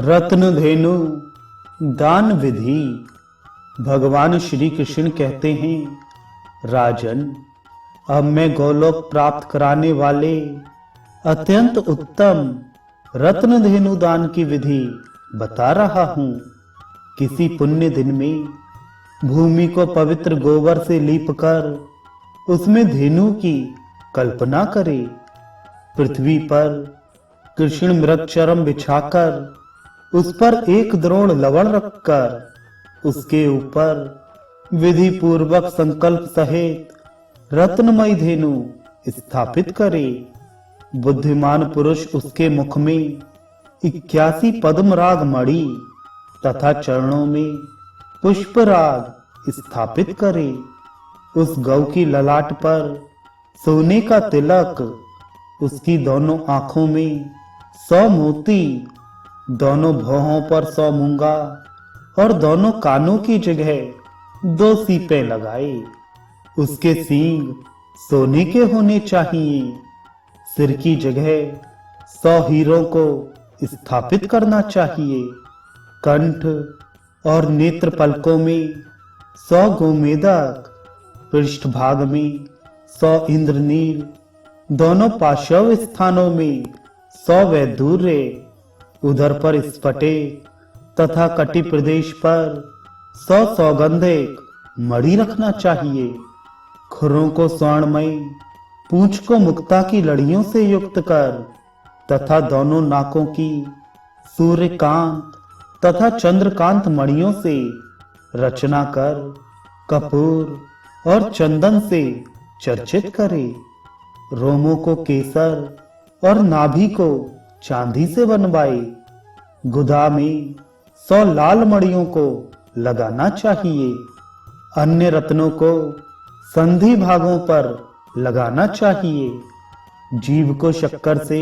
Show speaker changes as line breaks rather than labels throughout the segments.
रत्न धेनु दान विधि। भगवान श्री कृष्ण कहते हैं, राजन, अब मैं गोलोक प्राप्त कराने वाले अत्यंत उत्तम रत्न धेनु दान की विधि बता रहा हूं। किसी पुण्य दिन में भूमि को पवित्र गोबर से लीपकर उसमें धेनु की कल्पना करे। पृथ्वी पर कृष्ण मृगचरम बिछाकर उस पर एक द्रोण लवण रखकर उसके ऊपर विधि पूर्वक संकल्प सहित रत्नमय धेनु स्थापित करे। बुद्धिमान पुरुष उसके मुख में 81 पद्मराग मणि तथा चरणों में पुष्पराग स्थापित करे। उस गौ की ललाट पर सोने का तिलक, उसकी दोनों आंखों में 100 मोती, दोनों भौहों पर 100 मूंगा और दोनों कानों की जगह 2 सीपें लगाए। उसके सींग सोने के होने चाहिए। सिर की जगह 100 हीरों को स्थापित करना चाहिए। कंठ और नेत्र पलकों में 100 गोमेदक, पृष्ठभाग में 100 इंद्रनील, दोनों पार्श्व स्थानों में 100 वैदूर्य, उधर पर स्फटिक तथा कटी प्रदेश पर 100 सौगंधिक मणि रखना चाहिए। खुरों को स्वर्णमय, पूंछ को मुक्ता की लड़ियों से युक्त कर तथा दोनों नाकों की सूर्यकांत तथा चंद्रकांत मणियों से रचना कर कपूर और चंदन से चर्चित करे। रोमों को केसर और नाभि को चांदी से बनवाए। गुदा में 100 लाल मणियों को लगाना चाहिए। अन्य रत्नों को संधि भागों पर लगाना चाहिए। जीव को शक्कर से,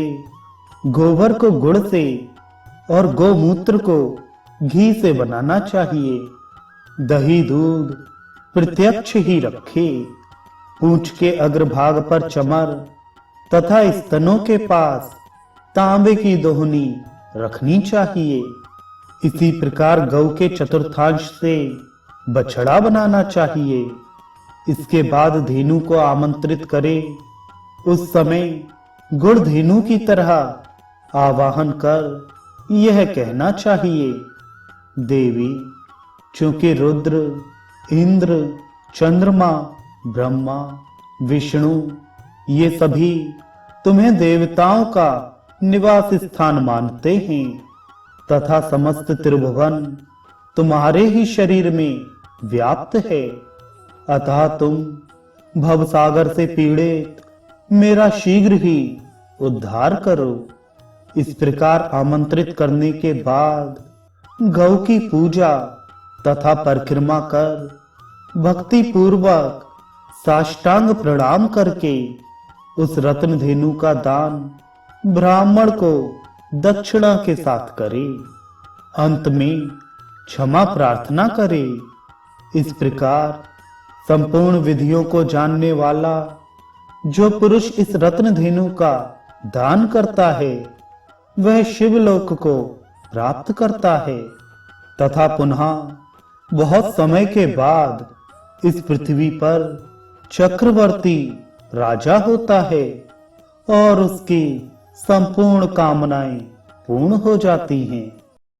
गोबर को गुड़ से और गोमूत्र को घी से बनाना चाहिए। दही दूध प्रत्यक्ष ही रखे। पूंछ के अग्रभाग पर चमर तथा स्तनों के पास तांबे की दोहनी रखनी चाहिए। इसी प्रकार गौ के चतुर्थांश से बछड़ा बनाना चाहिए। इसके बाद धेनु को आमंत्रित करे। उस समय गुड़ धेनु की तरह आवाहन कर यह कहना चाहिए, देवी, चूंकि रुद्र, इंद्र, चंद्रमा, ब्रह्मा, विष्णु ये सभी तुम्हें देवताओं का निवास स्थान मानते हैं तथा समस्त त्रिभुवन तुम्हारे ही शरीर में व्याप्त है, अतः तुम भवसागर से पीड़ित मेरा शीघ्र ही उद्धार करो। इस प्रकार आमंत्रित करने के बाद गौ की पूजा तथा परिक्रमा कर भक्ति पूर्वक साष्टांग प्रणाम करके उस रत्न धेनु का दान ब्राह्मण को दक्षिणा के साथ करे। अंत में क्षमा प्रार्थना करे। इस प्रकार संपूर्ण विधियों को जानने वाला जो पुरुष इस रत्न धेनु का दान करता है वह शिवलोक को प्राप्त करता है तथा पुनः बहुत समय के बाद इस पृथ्वी पर चक्रवर्ती राजा होता है और उसकी संपूर्ण कामनाएं पूर्ण हो जाती हैं।